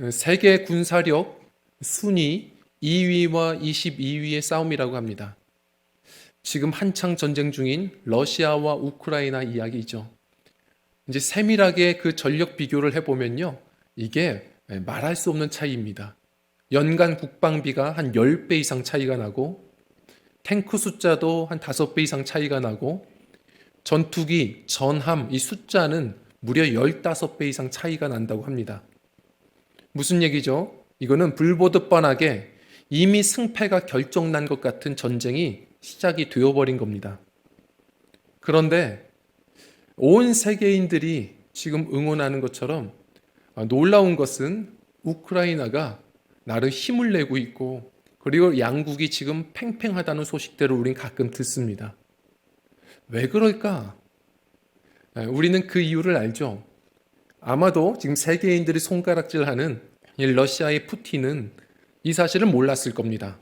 세계 군사력 순위 2위와 22위의 싸움이라고 합니다. 지금 한창 전쟁 중인 러시아와 우크라이나 이야기죠. 이제 세밀하게 그 전력 비교를 해보면요. 이게 말할 수 없는 차이입니다. 연간 국방비가 한 10배 이상 차이가 나고, 탱크 숫자도 한 5배 이상 차이가 나고, 전투기, 전함, 이 숫자는 무려 15배 이상 차이가 난다고 합니다. 무슨 얘기죠? 이거는 불보듯 뻔하게 이미 승패가 결정난 것 같은 전쟁이 시작이 되어버린 겁니다. 그런데 온 세계인들이 지금 응원하는 것처럼 놀라운 것은 우크라이나가 나름 힘을 내고 있고, 그리고 양국이 지금 팽팽하다는 소식들을 우린 가끔 듣습니다. 왜 그럴까? 우리는 그 이유를 알죠. 아마도 지금 세계인들이 손가락질하는 이 러시아의 푸틴은 이 사실을 몰랐을 겁니다.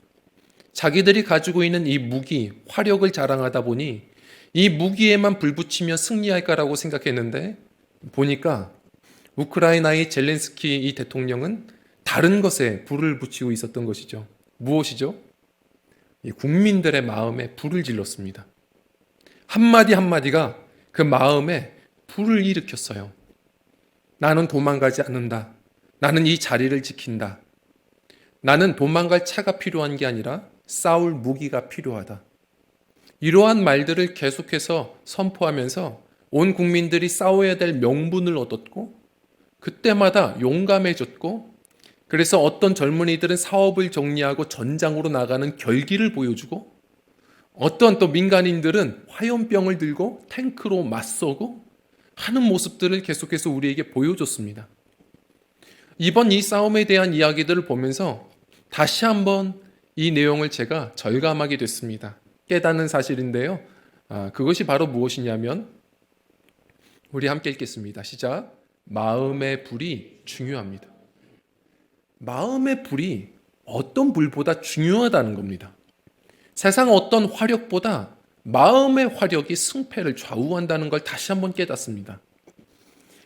자기들이 가지고 있는 이 무기, 화력을 자랑하다 보니 이 무기에만 불 붙이면 승리할 거라고 생각했는데, 보니까 우크라이나의 젤렌스키 이 대통령은 다른 것에 불을 붙이고 있었던 것이죠. 무엇이죠? 이 국민들의 마음에 불을 질렀습니다. 한마디 한마디가 그 마음에 불을 일으켰어요. 나는 도망가지 않는다. 나는 이 자리를 지킨다. 나는 도망갈 차가 필요한 게 아니라 싸울 무기가 필요하다. 이러한 말들을 계속해서 선포하면서 온 국민들이 싸워야 될 명분을 얻었고, 그때마다 용감해졌고, 그래서 어떤 젊은이들은 사업을 정리하고 전장으로 나가는 결기를 보여주고, 어떤 또 민간인들은 화염병을 들고 탱크로 맞서고 하는 모습들을 계속해서 우리에게 보여줬습니다. 이번 이 싸움에 대한 이야기들을 보면서 다시 한번 이 내용을 제가 절감하게 됐습니다. 깨닫는 사실인데요. 그것이 바로 무엇이냐면, 우리 함께 읽겠습니다. 시작. 마음의 불이 중요합니다. 마음의 불이 어떤 불보다 중요하다는 겁니다. 세상 어떤 화력보다 마음의 화력이 승패를 좌우한다는 걸 다시 한번 깨닫습니다.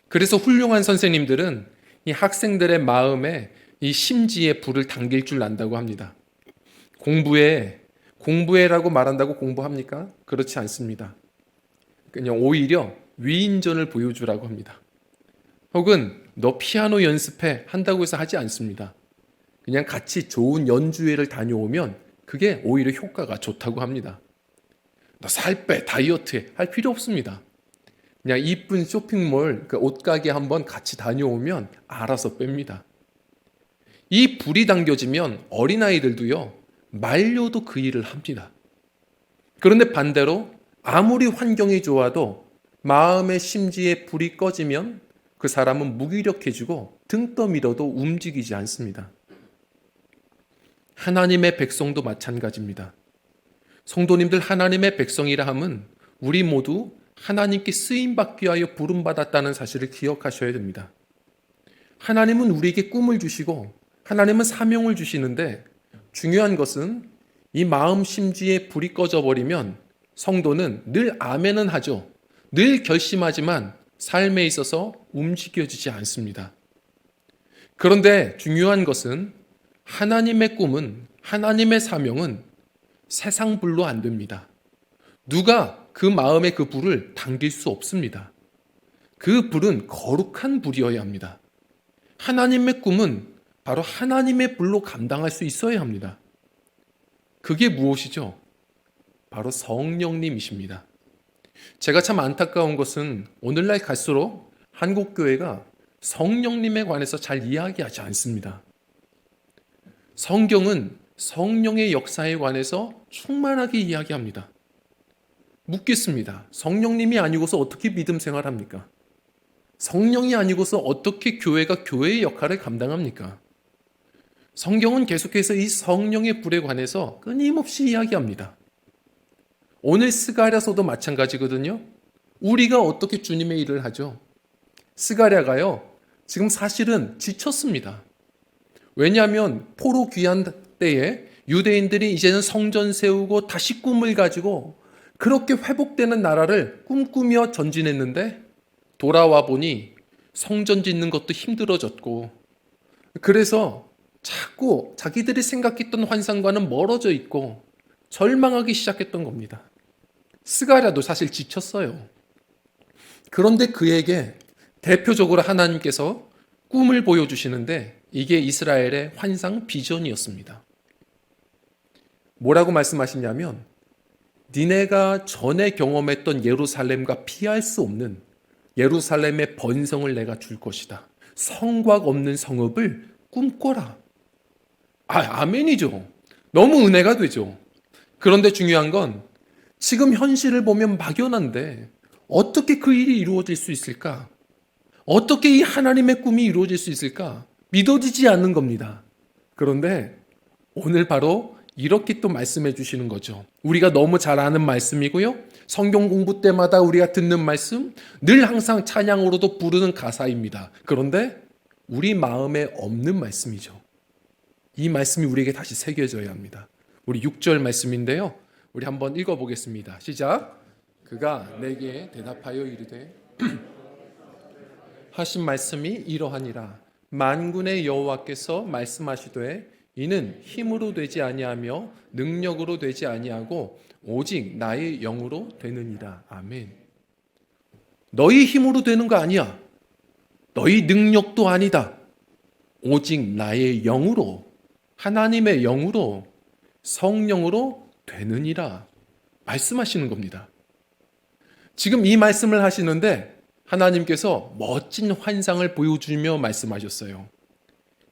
그래서 훌륭한 선생님들은 이 학생들의 마음에 이 심지에 불을 당길 줄 안다고 합니다. 공부해라고 말한다고 공부합니까? 그렇지 않습니다. 그냥 오히려 위인전을 보여주라고 합니다. 혹은 너 피아노 연습해 한다고 해서 하지 않습니다. 그냥 같이 좋은 연주회를 다녀오면 그게 오히려 효과가 좋다고 합니다. 너 살 빼, 다이어트해 할 필요 없습니다. 그냥 이쁜 쇼핑몰, 그 옷가게 한번 같이 다녀오면 알아서 뺍니다. 이 불이 당겨지면 어린아이들도요, 말려도 그 일을 합니다. 그런데 반대로 아무리 환경이 좋아도 마음의 심지에 불이 꺼지면 그 사람은 무기력해지고 등 떠밀어도 움직이지 않습니다. 하나님의 백성도 마찬가지입니다. 성도님들, 하나님의 백성이라 함은 우리 모두 하나님께 쓰임받기 위하여 부름받았다는 사실을 기억하셔야 됩니다. 하나님은 우리에게 꿈을 주시고 하나님은 사명을 주시는데, 중요한 것은 이 마음 심지에 불이 꺼져버리면 성도는 늘 아멘은 하죠. 늘 결심하지만 삶에 있어서 움직여지지 않습니다. 그런데 중요한 것은 하나님의 꿈은, 하나님의 사명은 세상 불로 안 됩니다. 누가 그 마음에 그 불을 당길 수 없습니다. 그 불은 거룩한 불이어야 합니다. 하나님의 꿈은 바로 하나님의 불로 감당할 수 있어야 합니다. 그게 무엇이죠? 바로 성령님이십니다. 제가 참 안타까운 것은 오늘날 갈수록 한국교회가 성령님에 관해서 잘 이야기하지 않습니다. 성경은 성령의 역사에 관해서 충만하게 이야기합니다. 묻겠습니다. 성령님이 아니고서 어떻게 믿음 생활합니까? 성령이 아니고서 어떻게 교회가 교회의 역할을 감당합니까? 성경은 계속해서 이 성령의 불에 관해서 끊임없이 이야기합니다. 오늘 스가랴서도 마찬가지거든요. 우리가 어떻게 주님의 일을 하죠? 스가랴가요, 지금 사실은 지쳤습니다. 왜냐하면 포로 귀환 때에 유대인들이 이제는 성전 세우고 다시 꿈을 가지고 그렇게 회복되는 나라를 꿈꾸며 전진했는데, 돌아와 보니 성전 짓는 것도 힘들어졌고 그래서 자꾸 자기들이 생각했던 환상과는 멀어져 있고 절망하기 시작했던 겁니다. 스가랴도 사실 지쳤어요. 그런데 그에게 대표적으로 하나님께서 꿈을 보여주시는데 이게 이스라엘의 환상 비전이었습니다. 뭐라고 말씀하시냐면 니네가 전에 경험했던 예루살렘과 피할 수 없는 예루살렘의 번성을 내가 줄 것이다. 성곽 없는 성읍을 꿈꿔라. 아멘이죠. 너무 은혜가 되죠. 그런데 중요한 건 지금 현실을 보면 막연한데 어떻게 그 일이 이루어질 수 있을까? 어떻게 이 하나님의 꿈이 이루어질 수 있을까? 믿어지지 않는 겁니다. 그런데 오늘 바로 이렇게 또 말씀해 주시는 거죠. 우리가 너무 잘 아는 말씀이고요. 성경 공부 때마다 우리가 듣는 말씀, 늘 항상 찬양으로도 부르는 가사입니다. 그런데 우리 마음에 없는 말씀이죠. 이 말씀이 우리에게 다시 새겨져야 합니다. 우리 6절 말씀인데요. 우리 한번 읽어보겠습니다. 시작. 그가 내게 대답하여 이르되 하신 말씀이 이러하니라. 만군의 여호와께서 말씀하시되 이는 힘으로 되지 아니하며 능력으로 되지 아니하고 오직 나의 영으로 되느니라. 아멘. 너희 힘으로 되는 거 아니야. 너희 능력도 아니다. 오직 나의 영으로, 하나님의 영으로, 성령으로 되느니라 말씀하시는 겁니다. 지금 이 말씀을 하시는데 하나님께서 멋진 환상을 보여주며 말씀하셨어요.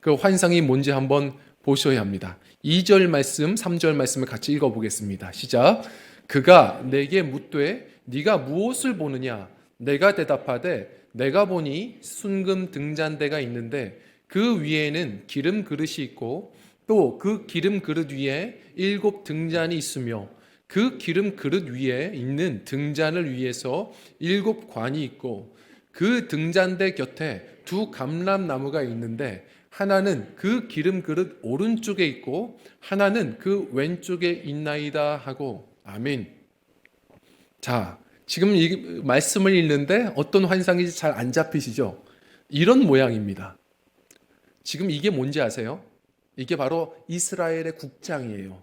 그 환상이 뭔지 한번 보셔야 합니다. 2절 말씀, 3절 말씀을 같이 읽어보겠습니다. 시작. 그가 내게 묻되 네가 무엇을 보느냐? 내가 대답하되 내가 보니 순금 등잔대가 있는데 그 위에는 기름 그릇이 있고 또 그 기름 그릇 위에 7 등잔이 있으며 그 기름 그릇 위에 있는 등잔을 위해서 7 관이 있고 그 등잔대 곁에 2 감람나무가 있는데 하나는 그 기름 그릇 오른쪽에 있고 하나는 그 왼쪽에 있나이다 하고. 아멘. 자, 지금 이 말씀을 읽는데 어떤 환상인지 잘 안 잡히시죠? 이런 모양입니다. 지금 이게 뭔지 아세요? 이게 바로 이스라엘의 국장이에요.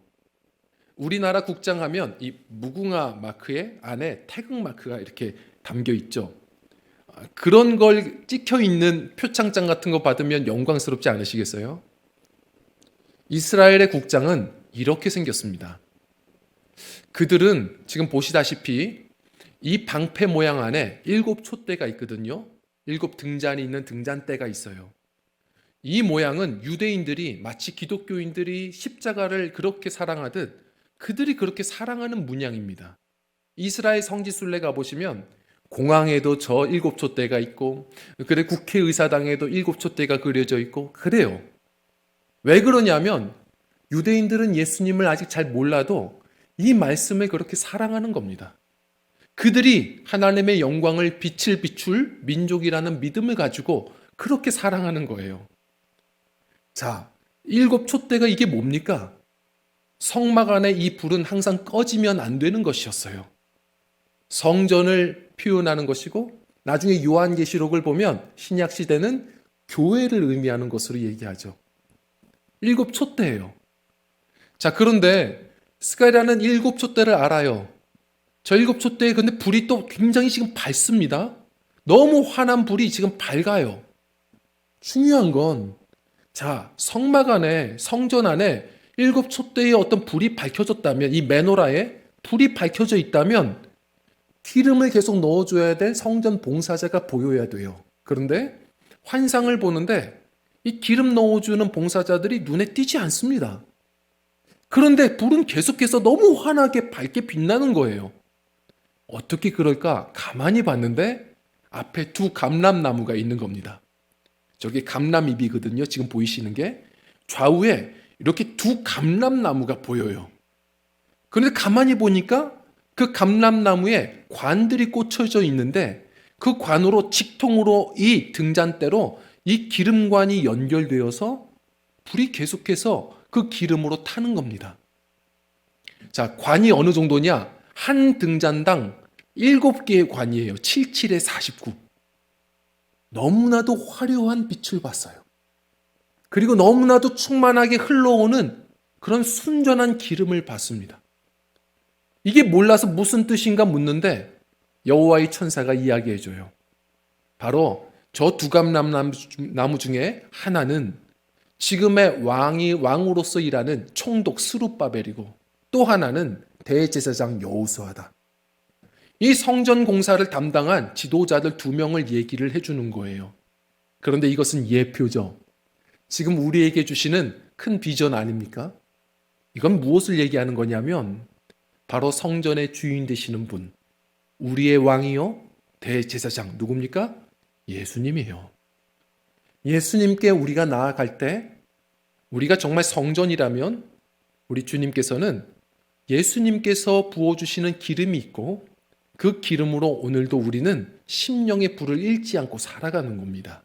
우리나라 국장하면 이 무궁화 마크의 안에 태극 마크가 이렇게 담겨 있죠. 그런 걸 찍혀 있는 표창장 같은 거 받으면 영광스럽지 않으시겠어요? 이스라엘의 국장은 이렇게 생겼습니다. 그들은 지금 보시다시피 이 방패 모양 안에 7 촛대가 있거든요. 7 등잔이 있는 등잔대가 있어요. 이 모양은 유대인들이 마치 기독교인들이 십자가를 그렇게 사랑하듯 그들이 그렇게 사랑하는 문양입니다. 이스라엘 성지순례 가보시면 공항에도 저 7 촛대가 있고 그래 국회의사당에도 7 촛대가 그려져 있고 그래요. 왜 그러냐면 유대인들은 예수님을 아직 잘 몰라도 이 말씀을 그렇게 사랑하는 겁니다. 그들이 하나님의 영광을 빛을 비출 민족이라는 믿음을 가지고 그렇게 사랑하는 거예요. 자, 7 촛대가 이게 뭡니까? 성막 안에 이 불은 항상 꺼지면 안 되는 것이었어요. 성전을 표현하는 것이고 나중에 요한계시록을 보면 신약 시대는 교회를 의미하는 것으로 얘기하죠. 7 촛대예요. 자, 그런데 스가랴는 7 촛대를 알아요. 저 7 촛대에 근데 불이 또 굉장히 지금 밝습니다. 너무 환한 불이 지금 밝아요. 중요한 건 자, 성막 안에, 성전 안에 7 촛대의 어떤 불이 밝혀졌다면, 이 메노라에 불이 밝혀져 있다면 기름을 계속 넣어줘야 될 성전 봉사자가 보여야 돼요. 그런데 환상을 보는데 이 기름 넣어주는 봉사자들이 눈에 띄지 않습니다. 그런데 불은 계속해서 너무 환하게 밝게 빛나는 거예요. 어떻게 그럴까? 가만히 봤는데 앞에 2 감람나무가 있는 겁니다. 저게 감람잎이거든요. 지금 보이시는 게 좌우에 이렇게 2 감람나무가 보여요. 그런데 가만히 보니까 그 감람나무에 관들이 꽂혀져 있는데 그 관으로 직통으로 이 등잔대로 이 기름관이 연결되어서 불이 계속해서 그 기름으로 타는 겁니다. 자, 관이 어느 정도냐? 한 등잔당 7개의 관이에요. 77에 49. 너무나도 화려한 빛을 봤어요. 그리고 너무나도 충만하게 흘러오는 그런 순전한 기름을 받습니다. 이게 몰라서 무슨 뜻인가 묻는데 여호와의 천사가 이야기해줘요. 바로 저 두감나무 중에 하나는 지금의 왕으로서 일하는 총독 스룹바벨이고 또 하나는 대제사장 여호수아다. 이 성전 공사를 담당한 지도자들 2명을 얘기를 해주는 거예요. 그런데 이것은 예표죠. 지금 우리에게 주시는 큰 비전 아닙니까? 이건 무엇을 얘기하는 거냐면 바로 성전의 주인 되시는 분, 우리의 왕이요 대제사장 누굽니까? 예수님이에요. 예수님께 우리가 나아갈 때 우리가 정말 성전이라면 우리 주님께서는 예수님께서 부어주시는 기름이 있고 그 기름으로 오늘도 우리는 심령의 불을 잃지 않고 살아가는 겁니다.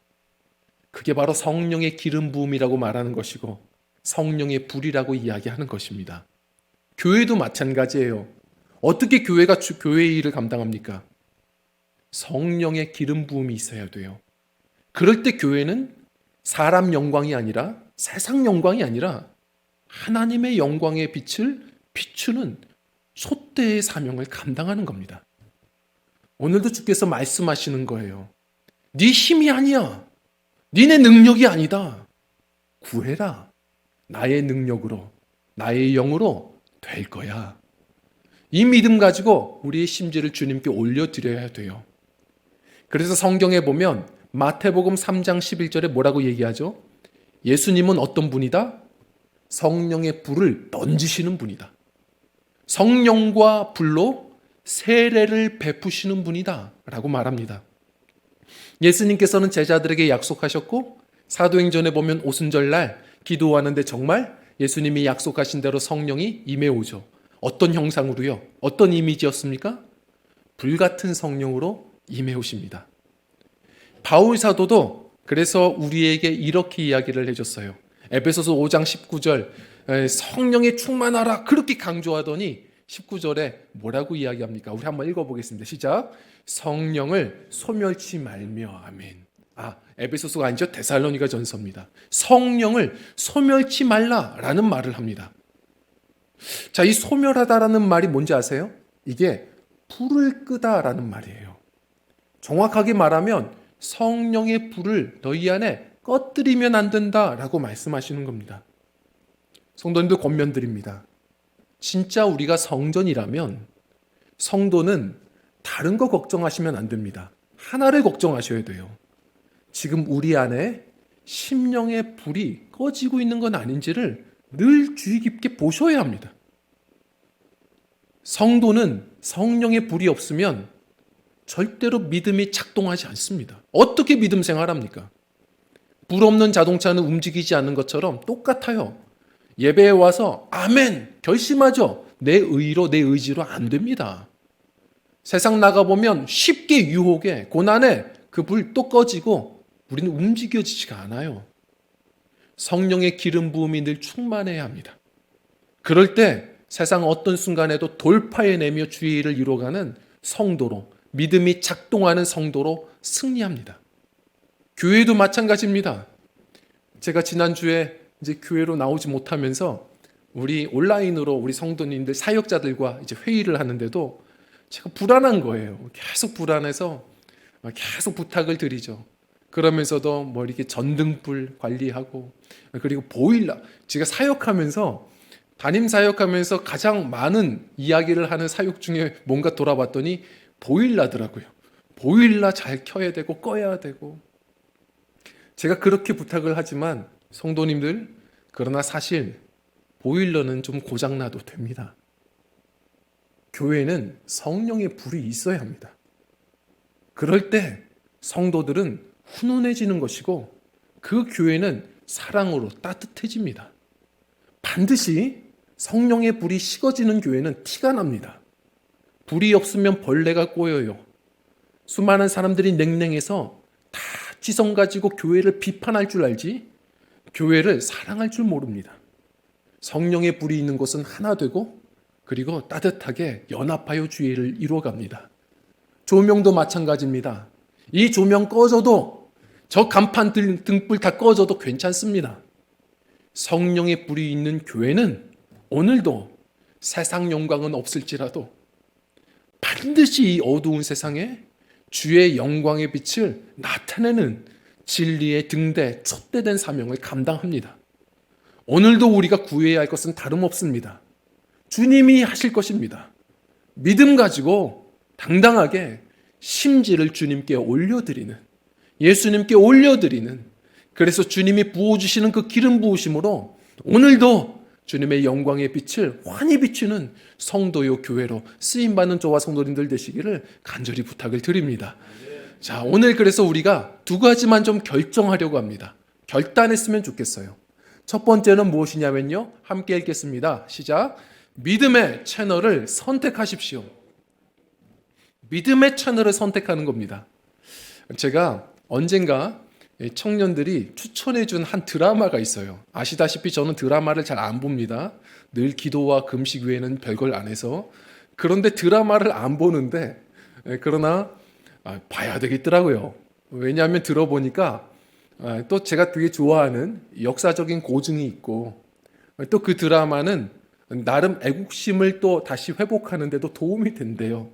그게 바로 성령의 기름 부음이라고 말하는 것이고 성령의 불이라고 이야기하는 것입니다. 교회도 마찬가지예요. 어떻게 교회가 교회의 일을 감당합니까? 성령의 기름 부음이 있어야 돼요. 그럴 때 교회는 사람 영광이 아니라 세상 영광이 아니라 하나님의 영광의 빛을 비추는 촛대의 사명을 감당하는 겁니다. 오늘도 주께서 말씀하시는 거예요. 네 힘이 아니야. 니네 능력이 아니다. 구해라. 나의 능력으로, 나의 영으로 될 거야. 이 믿음 가지고 우리의 심지를 주님께 올려드려야 돼요. 그래서 성경에 보면 마태복음 3장 11절에 뭐라고 얘기하죠? 예수님은 어떤 분이다? 성령의 불을 던지시는 분이다. 성령과 불로 세례를 베푸시는 분이다 라고 말합니다. 예수님께서는 제자들에게 약속하셨고 사도행전에 보면 오순절날 기도하는데 정말 예수님이 약속하신 대로 성령이 임해오죠. 어떤 형상으로요? 어떤 이미지였습니까? 불같은 성령으로 임해오십니다. 바울 사도도 그래서 우리에게 이렇게 이야기를 해줬어요. 에베소서 5장 19절 성령에 충만하라 그렇게 강조하더니 19절에 뭐라고 이야기합니까? 우리 한번 읽어보겠습니다. 시작. 성령을 소멸치 말며. 아멘. 에베소서가 아니죠. 데살로니가 전서입니다. 성령을 소멸치 말라라는 말을 합니다. 자, 이 소멸하다라는 말이 뭔지 아세요? 이게 불을 끄다라는 말이에요. 정확하게 말하면 성령의 불을 너희 안에 꺼뜨리면 안 된다라고 말씀하시는 겁니다. 성도님들 권면드립니다. 진짜 우리가 성전이라면 성도는 다른 거 걱정하시면 안 됩니다. 하나를 걱정하셔야 돼요. 지금 우리 안에 심령의 불이 꺼지고 있는 건 아닌지를 늘 주의 깊게 보셔야 합니다. 성도는 성령의 불이 없으면 절대로 믿음이 작동하지 않습니다. 어떻게 믿음 생활합니까? 불 없는 자동차는 움직이지 않는 것처럼 똑같아요. 예배에 와서 아멘 결심하죠. 내 의로 내 의지로 안 됩니다. 세상 나가보면 쉽게 유혹에 고난에 그 불 또 꺼지고 우리는 움직여지지가 않아요. 성령의 기름 부음이 늘 충만해야 합니다. 그럴 때 세상 어떤 순간에도 돌파해내며 주의 일을 이루어가는 성도로, 믿음이 작동하는 성도로 승리합니다. 교회도 마찬가지입니다. 제가 지난주에 이제 교회로 나오지 못하면서 우리 온라인으로 우리 성도님들 사역자들과 이제 회의를 하는데도 제가 불안한 거예요. 계속 불안해서 계속 부탁을 드리죠. 그러면서도 뭐 이렇게 전등불 관리하고 그리고 보일러, 제가 사역하면서 담임 사역하면서 가장 많은 이야기를 하는 사역 중에 뭔가 돌아봤더니 보일러더라고요. 보일러 잘 켜야 되고 꺼야 되고. 제가 그렇게 부탁을 하지만 성도님들, 그러나 사실 보일러는 좀 고장나도 됩니다. 교회는 성령의 불이 있어야 합니다. 그럴 때 성도들은 훈훈해지는 것이고 그 교회는 사랑으로 따뜻해집니다. 반드시 성령의 불이 식어지는 교회는 티가 납니다. 불이 없으면 벌레가 꼬여요. 수많은 사람들이 냉랭해서 다 지성 가지고 교회를 비판할 줄 알지 교회를 사랑할 줄 모릅니다. 성령의 불이 있는 곳은 하나 되고 그리고 따뜻하게 연합하여 주의 일을 이루어갑니다. 조명도 마찬가지입니다. 이 조명 꺼져도 저 간판 등불 다 꺼져도 괜찮습니다. 성령의 불이 있는 교회는 오늘도 세상 영광은 없을지라도 반드시 이 어두운 세상에 주의 영광의 빛을 나타내는 진리의 등대, 촛대된 사명을 감당합니다. 오늘도 우리가 구해야 할 것은 다름없습니다. 주님이 하실 것입니다. 믿음 가지고 당당하게 심지를 주님께 올려드리는, 예수님께 올려드리는, 그래서 주님이 부어주시는 그 기름 부으심으로 오늘도 주님의 영광의 빛을 환히 비추는 성도요 교회로 쓰임받는 저와 성도님들 되시기를 간절히 부탁을 드립니다. 자, 오늘 그래서 우리가 두 가지만 좀 결정하려고 합니다. 결단했으면 좋겠어요. 첫 번째는 무엇이냐면요, 함께 읽겠습니다. 시작. 믿음의 채널을 선택하십시오. 믿음의 채널을 선택하는 겁니다. 제가 언젠가 청년들이 추천해준 한 드라마가 있어요. 아시다시피 저는 드라마를 잘 안 봅니다. 늘 기도와 금식 외에는 별걸 안 해서. 그런데 드라마를 안 보는데 그러나 봐야 되겠더라고요. 왜냐하면 들어보니까 또 제가 되게 좋아하는 역사적인 고증이 있고 또 그 드라마는 나름 애국심을 또 다시 회복하는 데도 도움이 된대요.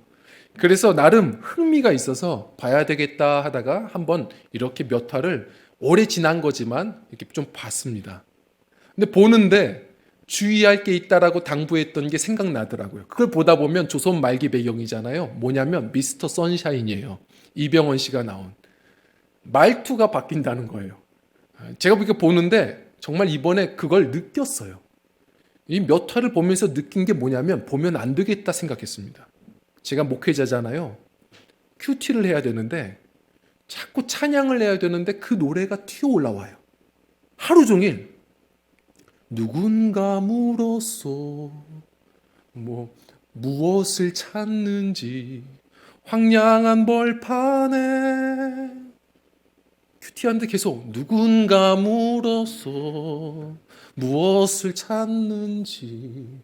그래서 나름 흥미가 있어서 봐야 되겠다 하다가 한번 이렇게 몇 화를 오래 지난 거지만 이렇게 좀 봤습니다. 근데 보는데 주의할 게 있다라고 당부했던 게 생각나더라고요. 그걸 보다 보면 조선 말기 배경이잖아요. 뭐냐면 미스터 선샤인이에요. 이병헌 씨가 나온. 말투가 바뀐다는 거예요. 제가 이렇게 보는데 정말 이번에 그걸 느꼈어요. 이 몇 화를 보면서 느낀 게 뭐냐면 보면 안 되겠다 생각했습니다. 제가 목회자잖아요. 큐티를 해야 되는데 자꾸 찬양을 해야 되는데 그 노래가 튀어 올라와요. 하루 종일 누군가 물었소 무엇을 찾는지 황량한 벌판에 큐티하는데 계속 누군가 물었소 무엇을 찾는지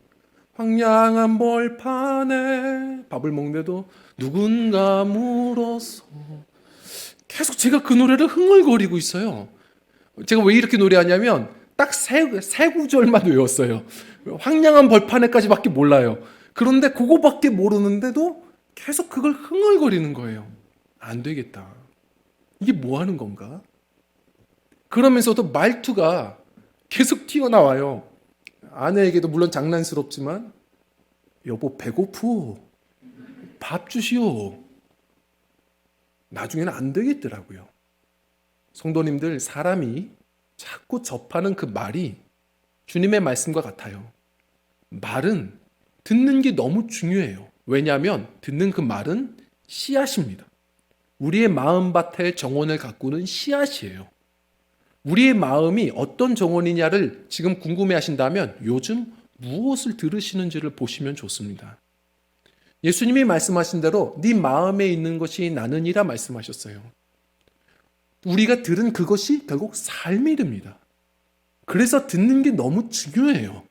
황량한 벌판에 밥을 먹는데도 누군가 물었어. 계속 제가 그 노래를 흥얼거리고 있어요. 제가 왜 이렇게 노래하냐면 딱 세 구절만 외웠어요. 황량한 벌판에까지밖에 몰라요. 그런데 그거밖에 모르는데도 계속 그걸 흥얼거리는 거예요. 안 되겠다. 이게 뭐 하는 건가? 그러면서도 말투가 계속 튀어나와요. 아내에게도 물론 장난스럽지만 여보 배고프 밥 주시오. 나중에는 안 되겠더라고요. 성도님들, 사람이 자꾸 접하는 그 말이 주님의 말씀과 같아요. 말은 듣는 게 너무 중요해요. 왜냐하면 듣는 그 말은 씨앗입니다. 우리의 마음밭의 정원을 가꾸는 씨앗이에요. 우리의 마음이 어떤 정원이냐를 지금 궁금해 하신다면 요즘 무엇을 들으시는지를 보시면 좋습니다. 예수님이 말씀하신 대로 네 마음에 있는 것이 나는이라 말씀하셨어요. 우리가 들은 그것이 결국 삶이 됩니다. 그래서 듣는 게 너무 중요해요.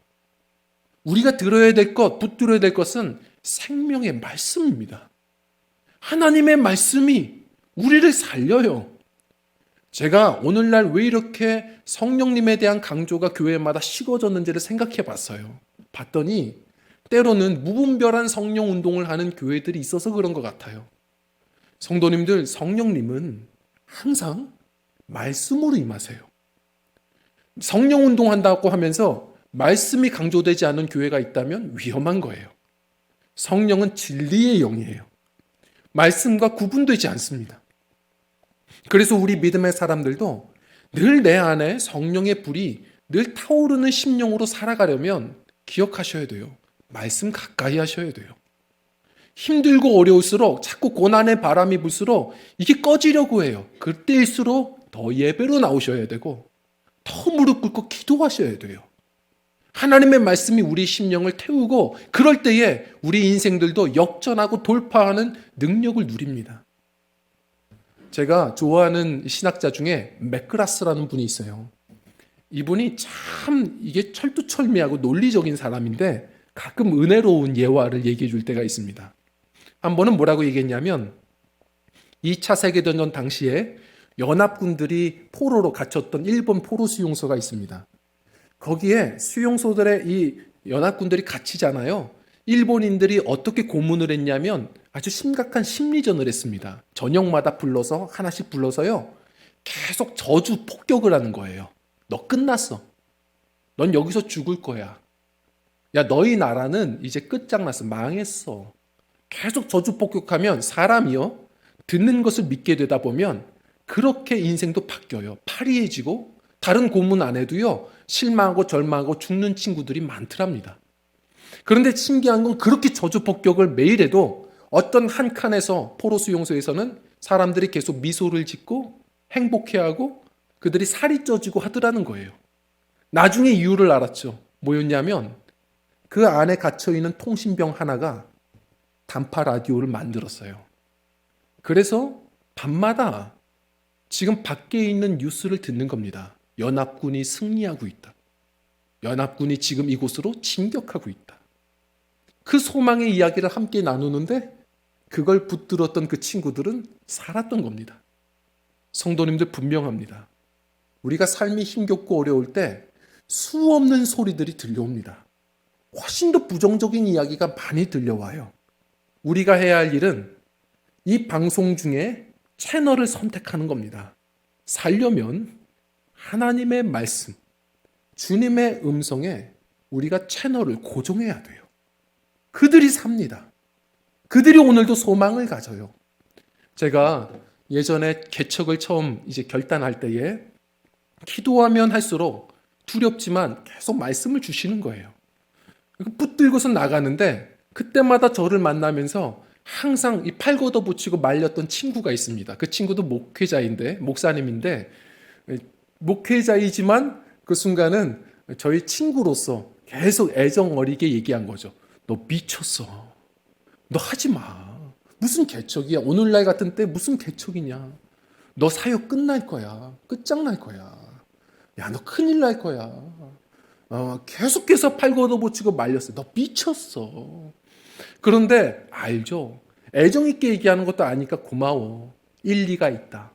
우리가 들어야 될 것, 붙들어야 될 것은 생명의 말씀입니다. 하나님의 말씀이 우리를 살려요. 제가 오늘날 왜 이렇게 성령님에 대한 강조가 교회마다 식어졌는지를 생각해 봤어요. 봤더니 때로는 무분별한 성령 운동을 하는 교회들이 있어서 그런 것 같아요. 성도님들, 성령님은 항상 말씀으로 임하세요. 성령 운동한다고 하면서 말씀이 강조되지 않은 교회가 있다면 위험한 거예요. 성령은 진리의 영이에요. 말씀과 구분되지 않습니다. 그래서 우리 믿음의 사람들도 늘 내 안에 성령의 불이 늘 타오르는 심령으로 살아가려면 기억하셔야 돼요. 말씀 가까이 하셔야 돼요. 힘들고 어려울수록 자꾸 고난의 바람이 불수록 이게 꺼지려고 해요. 그때일수록 더 예배로 나오셔야 되고 더 무릎 꿇고 기도하셔야 돼요. 하나님의 말씀이 우리 심령을 태우고 그럴 때에 우리 인생들도 역전하고 돌파하는 능력을 누립니다. 제가 좋아하는 신학자 중에 맥그라스라는 분이 있어요. 이분이 참 이게 철두철미하고 논리적인 사람인데 가끔 은혜로운 예화를 얘기해 줄 때가 있습니다. 한 번은 뭐라고 얘기했냐면 2차 세계대전 당시에 연합군들이 포로로 갇혔던 일본 포로 수용소가 있습니다. 거기에 수용소들의 이 연합군들이 갇히잖아요. 일본인들이 어떻게 고문을 했냐면 아주 심각한 심리전을 했습니다. 저녁마다 불러서 하나씩 불러서요. 계속 저주 폭격을 하는 거예요. 너 끝났어. 넌 여기서 죽을 거야. 야, 너희 나라는 이제 끝장났어. 망했어. 계속 저주 폭격하면 사람이요. 듣는 것을 믿게 되다 보면 그렇게 인생도 바뀌어요. 파리해지고 다른 고문 안 해도요. 실망하고 절망하고 죽는 친구들이 많더랍니다. 그런데 신기한 건 그렇게 저주 폭격을 매일 해도 어떤 한 칸에서 포로 수용소에서는 사람들이 계속 미소를 짓고 행복해하고 그들이 살이 쪄지고 하더라는 거예요. 나중에 이유를 알았죠. 뭐였냐면 그 안에 갇혀있는 통신병 하나가 단파 라디오를 만들었어요. 그래서 밤마다 지금 밖에 있는 뉴스를 듣는 겁니다. 연합군이 승리하고 있다. 연합군이 지금 이곳으로 진격하고 있다. 그 소망의 이야기를 함께 나누는데 그걸 붙들었던 그 친구들은 살았던 겁니다. 성도님들 분명합니다. 우리가 삶이 힘겹고 어려울 때 수없는 소리들이 들려옵니다. 훨씬 더 부정적인 이야기가 많이 들려와요. 우리가 해야 할 일은 이 방송 중에 채널을 선택하는 겁니다. 살려면 하나님의 말씀, 주님의 음성에 우리가 채널을 고정해야 돼요. 그들이 삽니다. 그들이 오늘도 소망을 가져요. 제가 예전에 개척을 처음 이제 결단할 때에 기도하면 할수록 두렵지만 계속 말씀을 주시는 거예요. 붙들고서 나가는데 그때마다 저를 만나면서 항상 이 팔 걷어붙이고 말렸던 친구가 있습니다. 그 친구도 목사님인데 목회자이지만 그 순간은 저희 친구로서 계속 애정 어리게 얘기한 거죠. 너 미쳤어. 너 하지 마. 무슨 개척이야. 오늘날 같은 때 무슨 개척이냐. 너 사역 끝날 거야. 끝장날 거야. 야, 너 큰일 날 거야. 계속해서 팔 걷어붙이고 말렸어요. 너 미쳤어. 그런데 알죠. 애정 있게 얘기하는 것도 아니까 고마워. 일리가 있다.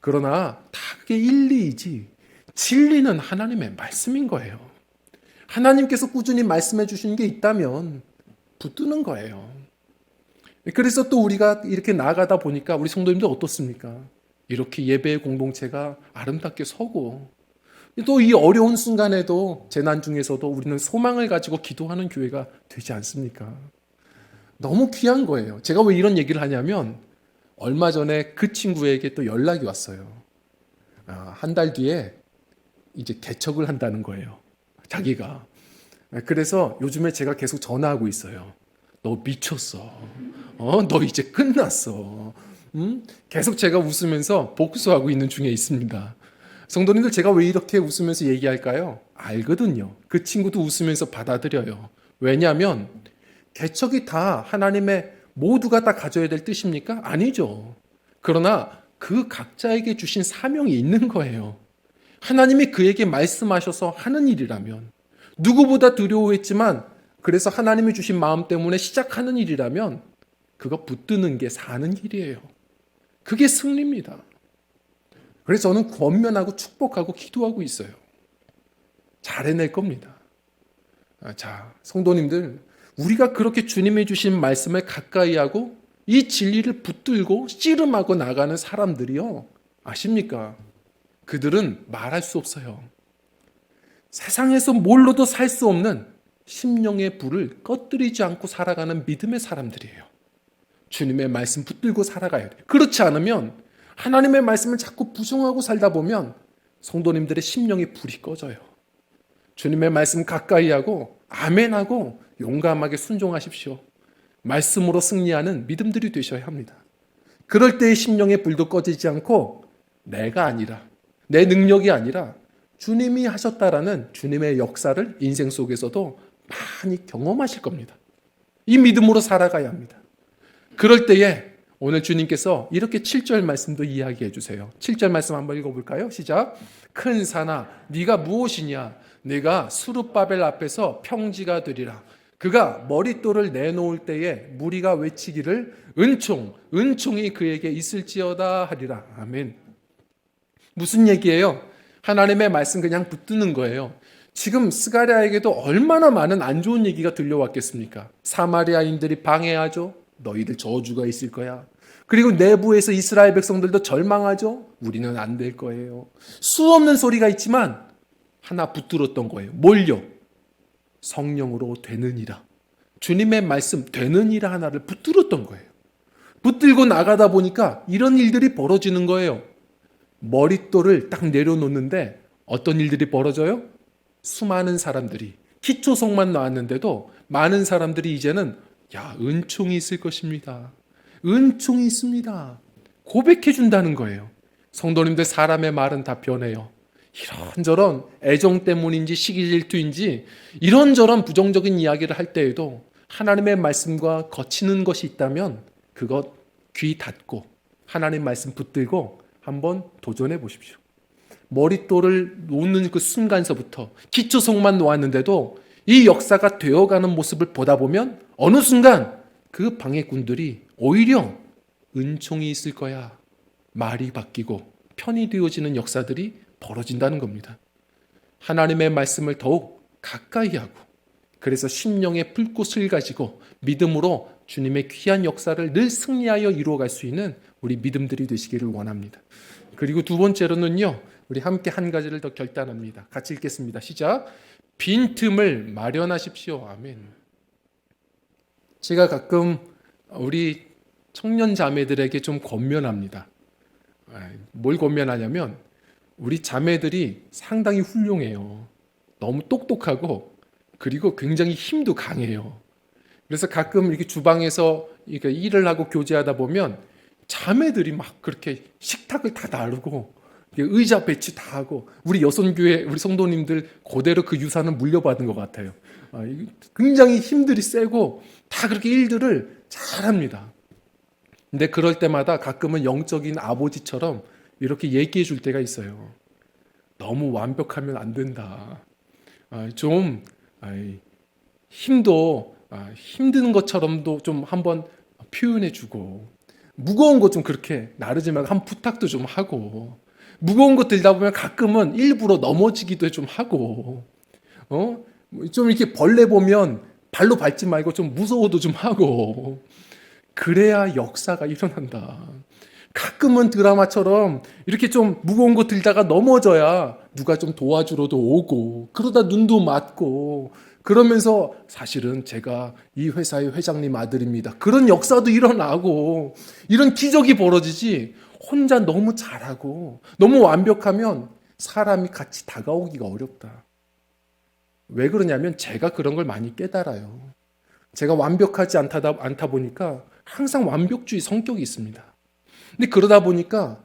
그러나 다 그게 일리이지 진리는 하나님의 말씀인 거예요. 하나님께서 꾸준히 말씀해 주신 게 있다면 붙드는 거예요. 그래서 또 우리가 이렇게 나아가다 보니까 우리 성도님들 어떻습니까? 이렇게 예배의 공동체가 아름답게 서고 또 이 어려운 순간에도 재난 중에서도 우리는 소망을 가지고 기도하는 교회가 되지 않습니까? 너무 귀한 거예요. 제가 왜 이런 얘기를 하냐면 얼마 전에 그 친구에게 또 연락이 왔어요. 한 달 뒤에 이제 개척을 한다는 거예요. 자기가. 그래서 요즘에 제가 계속 전화하고 있어요. 너 미쳤어. 너 이제 끝났어. 계속 제가 웃으면서 복수하고 있는 중에 있습니다. 성도님들 제가 왜 이렇게 웃으면서 얘기할까요? 알거든요. 그 친구도 웃으면서 받아들여요. 왜냐하면 개척이 다 하나님의 모두가 다 가져야 될 뜻입니까? 아니죠. 그러나 그 각자에게 주신 사명이 있는 거예요. 하나님이 그에게 말씀하셔서 하는 일이라면 누구보다 두려워했지만 그래서 하나님이 주신 마음 때문에 시작하는 일이라면 그거 붙드는 게 사는 일이에요. 그게 승리입니다. 그래서 저는 권면하고 축복하고 기도하고 있어요. 잘 해낼 겁니다. 자, 성도님들 우리가 그렇게 주님이 주신 말씀을 가까이 하고 이 진리를 붙들고 씨름하고 나가는 사람들이요. 아십니까? 그들은 말할 수 없어요. 세상에서 뭘로도 살 수 없는 심령의 불을 꺼뜨리지 않고 살아가는 믿음의 사람들이에요. 주님의 말씀 붙들고 살아가야 돼요. 그렇지 않으면 하나님의 말씀을 자꾸 부정하고 살다 보면 성도님들의 심령의 불이 꺼져요. 주님의 말씀 가까이 하고 아멘하고 용감하게 순종하십시오. 말씀으로 승리하는 믿음들이 되셔야 합니다. 그럴 때의 심령의 불도 꺼지지 않고 내가 아니라 내 능력이 아니라 주님이 하셨다라는 주님의 역사를 인생 속에서도 많이 경험하실 겁니다. 이 믿음으로 살아가야 합니다. 그럴 때에 오늘 주님께서 이렇게 7절 말씀도 이야기해 주세요. 7절 말씀 한번 읽어볼까요? 시작. 큰 산아 네가 무엇이냐? 네가 수룹바벨 앞에서 평지가 되리라. 그가 머릿돌을 내놓을 때에 무리가 외치기를 은총이 그에게 있을지어다 하리라. 아멘. 무슨 얘기예요? 하나님의 말씀 그냥 붙드는 거예요. 지금 스가랴에게도 얼마나 많은 안 좋은 얘기가 들려왔겠습니까? 사마리아인들이 방해하죠. 너희들 저주가 있을 거야. 그리고 내부에서 이스라엘 백성들도 절망하죠. 우리는 안 될 거예요. 수없는 소리가 있지만 하나 붙들었던 거예요. 뭘요? 성령으로 되느니라. 주님의 말씀 되느니라 하나를 붙들었던 거예요. 붙들고 나가다 보니까 이런 일들이 벌어지는 거예요. 머릿돌을 딱 내려놓는데 어떤 일들이 벌어져요? 수많은 사람들이 기초성만 나왔는데도 많은 사람들이 이제는 은총이 있을 것입니다. 은총이 있습니다. 고백해 준다는 거예요. 성도님들, 사람의 말은 다 변해요. 이런저런 애정 때문인지 시기 질투인지 이런저런 부정적인 이야기를 할 때에도 하나님의 말씀과 거치는 것이 있다면 그것 귀 닫고 하나님 말씀 붙들고 한번 도전해 보십시오. 머릿돌을 놓는 그 순간서부터 기초성만 놓았는데도 이 역사가 되어가는 모습을 보다 보면 어느 순간 그 방해꾼들이 오히려 은총이 있을 거야 말이 바뀌고 편이 되어지는 역사들이 벌어진다는 겁니다. 하나님의 말씀을 더욱 가까이 하고 그래서 심령의 불꽃을 가지고 믿음으로 주님의 귀한 역사를 늘 승리하여 이루어갈 수 있는 우리 믿음들이 되시기를 원합니다. 그리고 두 번째로는요, 우리 함께 한 가지를 더 결단합니다. 같이 읽겠습니다. 시작. 빈틈을 마련하십시오. 아멘. 제가 가끔 우리 청년 자매들에게 좀 권면합니다. 뭘 권면하냐면 우리 자매들이 상당히 훌륭해요. 너무 똑똑하고 그리고 굉장히 힘도 강해요. 그래서 가끔 이렇게 주방에서 이렇게 일을 하고 교제하다 보면 자매들이 막 그렇게 식탁을 다 다루고 의자 배치 다 하고 우리 여선교회 우리 성도님들 그대로 그 유산을 물려받은 것 같아요. 굉장히 힘들이 세고 다 그렇게 일들을 잘합니다. 근데 그럴 때마다 가끔은 영적인 아버지처럼 이렇게 얘기해 줄 때가 있어요. 너무 완벽하면 안 된다. 좀 힘도 힘든 것처럼도 좀 한번 표현해 주고 무거운 것 좀 그렇게 나르지만 한 부탁도 좀 하고 무거운 것 들다 보면 가끔은 일부러 넘어지기도 좀 하고 좀 이렇게 벌레 보면 발로 밟지 말고 좀 무서워도 좀 하고 그래야 역사가 일어난다. 가끔은 드라마처럼 이렇게 좀 무거운 거 들다가 넘어져야 누가 좀 도와주러도 오고 그러다 눈도 맞고 그러면서 사실은 제가 이 회사의 회장님 아들입니다. 그런 역사도 일어나고 이런 기적이 벌어지지 혼자 너무 잘하고 너무 완벽하면 사람이 같이 다가오기가 어렵다. 왜 그러냐면 제가 그런 걸 많이 깨달아요. 제가 완벽하지 않다 보니까 항상 완벽주의 성격이 있습니다. 근데 그러다 보니까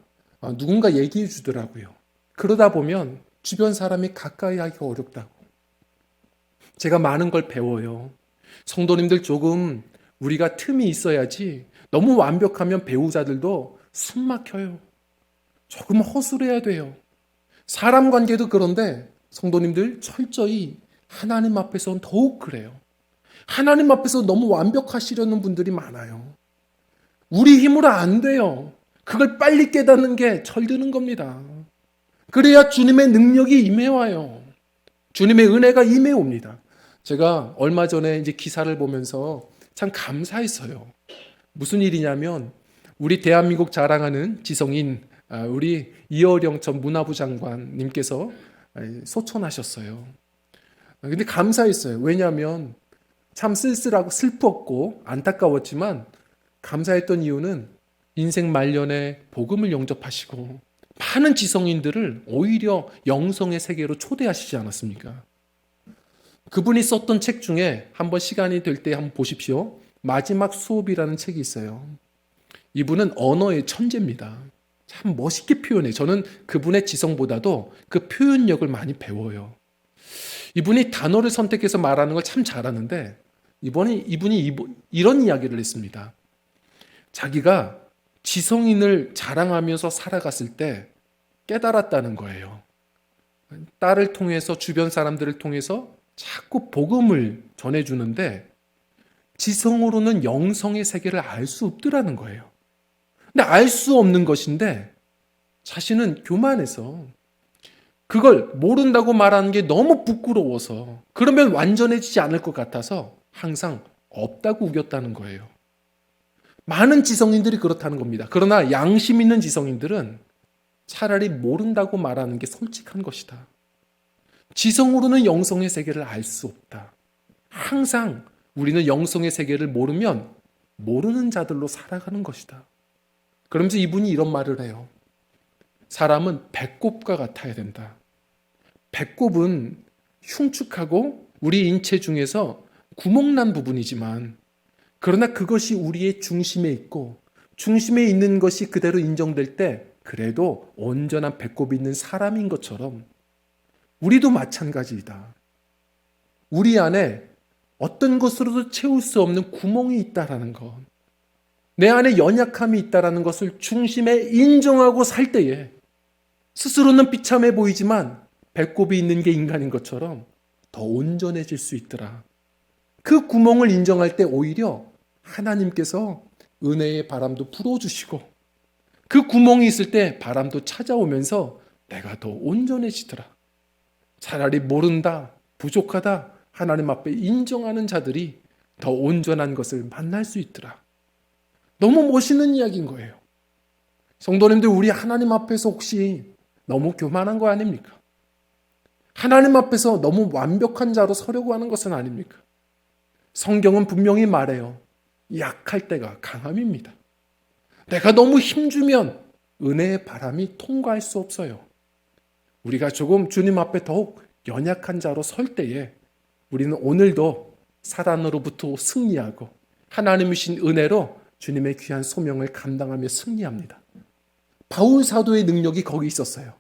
누군가 얘기해 주더라고요. 그러다 보면 주변 사람이 가까이 하기가 어렵다고. 제가 많은 걸 배워요. 성도님들 조금 우리가 틈이 있어야지 너무 완벽하면 배우자들도 숨 막혀요. 조금 허술해야 돼요. 사람 관계도 그런데 성도님들 철저히 하나님 앞에서는 더욱 그래요. 하나님 앞에서 너무 완벽하시려는 분들이 많아요. 우리 힘으로 안 돼요. 그걸 빨리 깨닫는 게 철드는 겁니다. 그래야 주님의 능력이 임해와요. 주님의 은혜가 임해옵니다. 제가 얼마 전에 이제 기사를 보면서 참 감사했어요. 무슨 일이냐면 우리 대한민국 자랑하는 지성인 우리 이어령 전 문화부 장관님께서 소천하셨어요. 근데 감사했어요. 왜냐하면 참 쓸쓸하고 슬펐고 안타까웠지만 감사했던 이유는 인생 말년에 복음을 영접하시고 많은 지성인들을 오히려 영성의 세계로 초대하시지 않았습니까? 그분이 썼던 책 중에 한번 시간이 될 때 한번 보십시오. 마지막 수업이라는 책이 있어요. 이분은 언어의 천재입니다. 참 멋있게 표현해요. 저는 그분의 지성보다도 그 표현력을 많이 배워요. 이분이 단어를 선택해서 말하는 걸 참 잘하는데 이분이 이런 이야기를 했습니다. 자기가 지성인을 자랑하면서 살아갔을 때 깨달았다는 거예요. 딸을 통해서 주변 사람들을 통해서 자꾸 복음을 전해주는데 지성으로는 영성의 세계를 알 수 없더라는 거예요. 근데 알 수 없는 것인데 자신은 교만해서 그걸 모른다고 말하는 게 너무 부끄러워서 그러면 완전해지지 않을 것 같아서 항상 없다고 우겼다는 거예요. 많은 지성인들이 그렇다는 겁니다. 그러나 양심 있는 지성인들은 차라리 모른다고 말하는 게 솔직한 것이다. 지성으로는 영성의 세계를 알 수 없다. 항상 우리는 영성의 세계를 모르면 모르는 자들로 살아가는 것이다. 그러면서 이분이 이런 말을 해요. 사람은 배꼽과 같아야 된다. 배꼽은 흉측하고 우리 인체 중에서 구멍난 부분이지만 그러나 그것이 우리의 중심에 있고 중심에 있는 것이 그대로 인정될 때 그래도 온전한 배꼽이 있는 사람인 것처럼 우리도 마찬가지이다. 우리 안에 어떤 것으로도 채울 수 없는 구멍이 있다라는 것, 내 안에 연약함이 있다라는 것을 중심에 인정하고 살 때에 스스로는 비참해 보이지만 배꼽이 있는 게 인간인 것처럼 더 온전해질 수 있더라. 그 구멍을 인정할 때 오히려 하나님께서 은혜의 바람도 불어주시고 그 구멍이 있을 때 바람도 찾아오면서 내가 더 온전해지더라. 차라리 모른다, 부족하다 하나님 앞에 인정하는 자들이 더 온전한 것을 만날 수 있더라. 너무 멋있는 이야기인 거예요. 성도님들, 우리 하나님 앞에서 혹시 너무 교만한 거 아닙니까? 하나님 앞에서 너무 완벽한 자로 서려고 하는 것은 아닙니까? 성경은 분명히 말해요. 약할 때가 강함입니다. 내가 너무 힘주면 은혜의 바람이 통과할 수 없어요. 우리가 조금 주님 앞에 더욱 연약한 자로 설 때에 우리는 오늘도 사단으로부터 승리하고 하나님이신 은혜로 주님의 귀한 소명을 감당하며 승리합니다. 바울 사도의 능력이 거기 있었어요.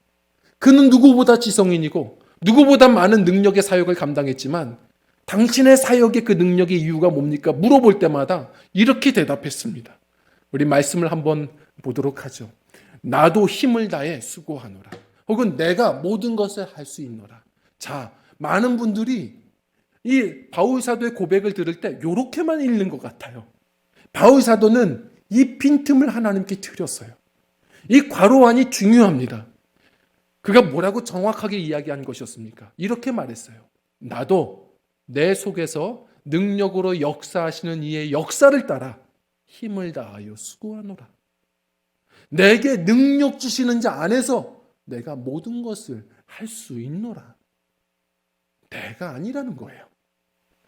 그는 누구보다 지성인이고 누구보다 많은 능력의 사역을 감당했지만 당신의 사역의 그 능력의 이유가 뭡니까? 물어볼 때마다 이렇게 대답했습니다. 우리 말씀을 한번 보도록 하죠. 나도 힘을 다해 수고하노라. 혹은 내가 모든 것을 할 수 있노라. 자, 많은 분들이 이 바울 사도의 고백을 들을 때 이렇게만 읽는 것 같아요. 바울 사도는 이 빈틈을 하나님께 드렸어요. 이 괄호안이 중요합니다. 그가 뭐라고 정확하게 이야기한 것이었습니까? 이렇게 말했어요. 나도 내 속에서 능력으로 역사하시는 이의 역사를 따라 힘을 다하여 수고하노라. 내게 능력 주시는 자 안에서 내가 모든 것을 할 수 있노라. 내가 아니라는 거예요.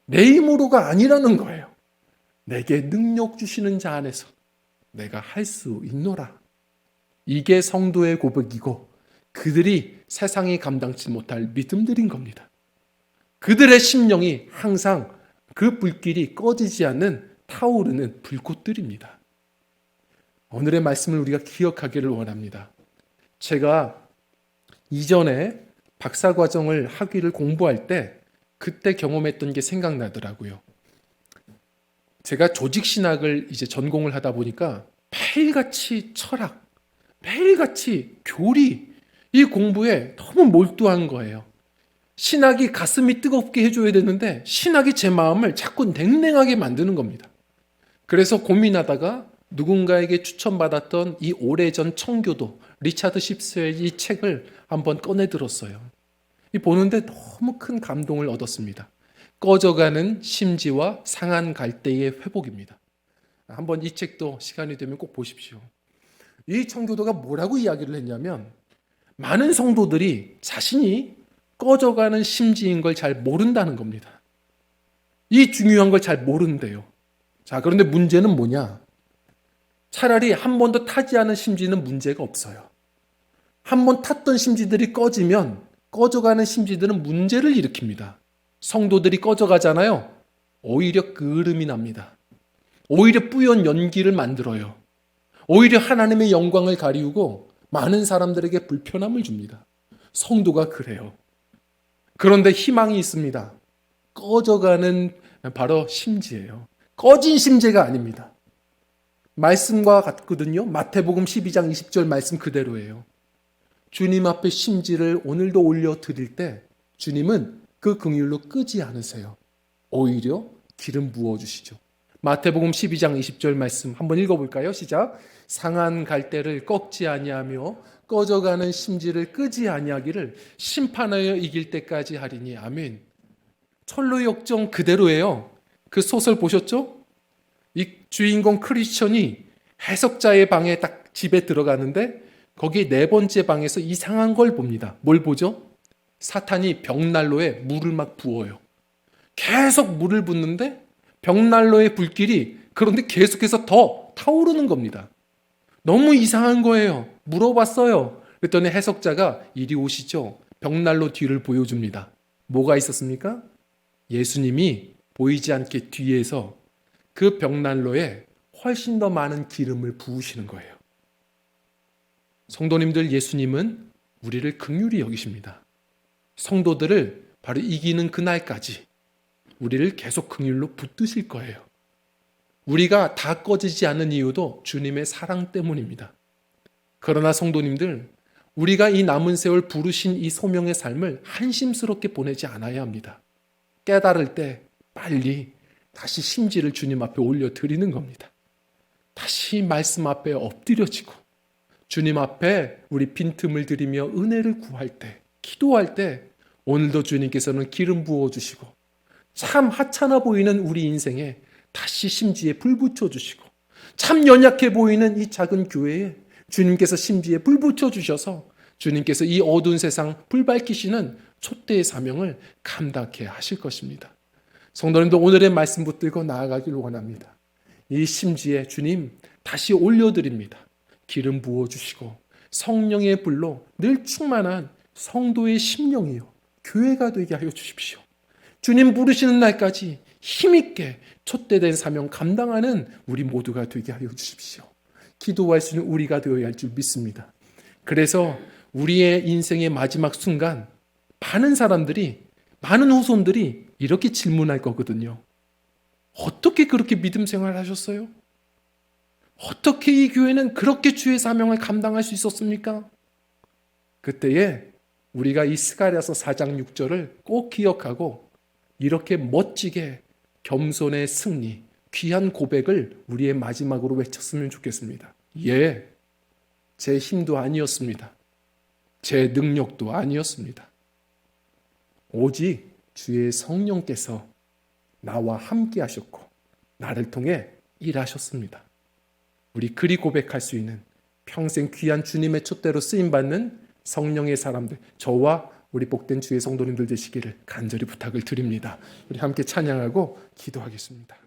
내 힘으로가 아니라는 거예요. 내게 능력 주시는 자 안에서 내가 할 수 있노라. 이게 성도의 고백이고 그들이 세상이 감당치 못할 믿음들인 겁니다. 그들의 심령이 항상 그 불길이 꺼지지 않는 타오르는 불꽃들입니다. 오늘의 말씀을 우리가 기억하기를 원합니다. 제가 이전에 박사과정을 학위를 공부할 때 그때 경험했던 게 생각나더라고요. 제가 조직신학을 이제 전공을 하다 보니까 매일같이 철학, 매일같이 교리, 이 공부에 너무 몰두한 거예요. 신학이 가슴이 뜨겁게 해줘야 되는데 신학이 제 마음을 자꾸 냉랭하게 만드는 겁니다. 그래서 고민하다가 누군가에게 추천받았던 이 오래전 청교도 리차드 십스의 이 책을 한번 꺼내 들었어요. 이 보는데 너무 큰 감동을 얻었습니다. 꺼져가는 심지와 상한 갈대의 회복입니다. 한번 이 책도 시간이 되면 꼭 보십시오. 이 청교도가 뭐라고 이야기를 했냐면 많은 성도들이 자신이 꺼져가는 심지인 걸 잘 모른다는 겁니다. 이 중요한 걸 잘 모른대요. 자, 그런데 문제는 뭐냐? 차라리 한 번도 타지 않은 심지는 문제가 없어요. 한 번 탔던 심지들이 꺼지면 꺼져가는 심지들은 문제를 일으킵니다. 성도들이 꺼져가잖아요. 오히려 끄름이 납니다. 오히려 뿌연 연기를 만들어요. 오히려 하나님의 영광을 가리우고 많은 사람들에게 불편함을 줍니다. 성도가 그래요. 그런데 희망이 있습니다. 꺼져가는 바로 심지예요. 꺼진 심지가 아닙니다. 말씀과 같거든요. 마태복음 12장 20절 말씀 그대로예요. 주님 앞에 심지를 오늘도 올려드릴 때 주님은 그 긍휼로 끄지 않으세요. 오히려 기름 부어주시죠. 마태복음 12장 20절 말씀 한번 읽어볼까요? 시작. 상한 갈대를 꺾지 아니하며 꺼져가는 심지를 끄지 아니하기를 심판하여 이길 때까지 하리니. 아멘. 철로 역정 그대로예요. 그 소설 보셨죠? 이 주인공 크리스천이 해석자의 방에 딱 집에 들어가는데 거기 네 번째 방에서 이상한 걸 봅니다. 뭘 보죠? 사탄이 벽난로에 물을 막 부어요. 계속 물을 붓는데 벽난로의 불길이 그런데 계속해서 더 타오르는 겁니다. 너무 이상한 거예요. 물어봤어요. 그랬더니 해석자가 이리 오시죠. 벽난로 뒤를 보여줍니다. 뭐가 있었습니까? 예수님이 보이지 않게 뒤에서 그 벽난로에 훨씬 더 많은 기름을 부으시는 거예요. 성도님들, 예수님은 우리를 긍휼히 여기십니다. 성도들을 바로 이기는 그날까지 우리를 계속 긍휼로 붙드실 거예요. 우리가 다 꺼지지 않는 이유도 주님의 사랑 때문입니다. 그러나 성도님들, 우리가 이 남은 세월 부르신 이 소명의 삶을 한심스럽게 보내지 않아야 합니다. 깨달을 때 빨리 다시 심지를 주님 앞에 올려드리는 겁니다. 다시 말씀 앞에 엎드려지고 주님 앞에 우리 빈틈을 들이며 은혜를 구할 때, 기도할 때 오늘도 주님께서는 기름 부어주시고 참 하찮아 보이는 우리 인생에 다시 심지에 불 붙여주시고 참 연약해 보이는 이 작은 교회에 주님께서 심지에 불 붙여주셔서 주님께서 이 어두운 세상 불 밝히시는 촛대의 사명을 감당케 하실 것입니다. 성도님도 오늘의 말씀 붙들고 나아가기를 원합니다. 이 심지에 주님 다시 올려드립니다. 기름 부어주시고 성령의 불로 늘 충만한 성도의 심령이요 교회가 되게 하여 주십시오. 주님 부르시는 날까지 힘있게 촛대된 사명 감당하는 우리 모두가 되게 하여 주십시오. 기도할 수 있는 우리가 되어야 할 줄 믿습니다. 그래서 우리의 인생의 마지막 순간 많은 사람들이, 많은 후손들이 이렇게 질문할 거거든요. 어떻게 그렇게 믿음 생활을 하셨어요? 어떻게 이 교회는 그렇게 주의 사명을 감당할 수 있었습니까? 그때에 우리가 이 스가랴서 4장 6절을 꼭 기억하고 이렇게 멋지게 겸손의 승리, 귀한 고백을 우리의 마지막으로 외쳤으면 좋겠습니다. 예, 제 힘도 아니었습니다. 제 능력도 아니었습니다. 오직 주의 성령께서 나와 함께 하셨고 나를 통해 일하셨습니다. 우리 그리 고백할 수 있는 평생 귀한 주님의 촛대로 쓰임받는 성령의 사람들, 저와 우리 복된 주의 성도님들 되시기를 간절히 부탁을 드립니다. 우리 함께 찬양하고 기도하겠습니다.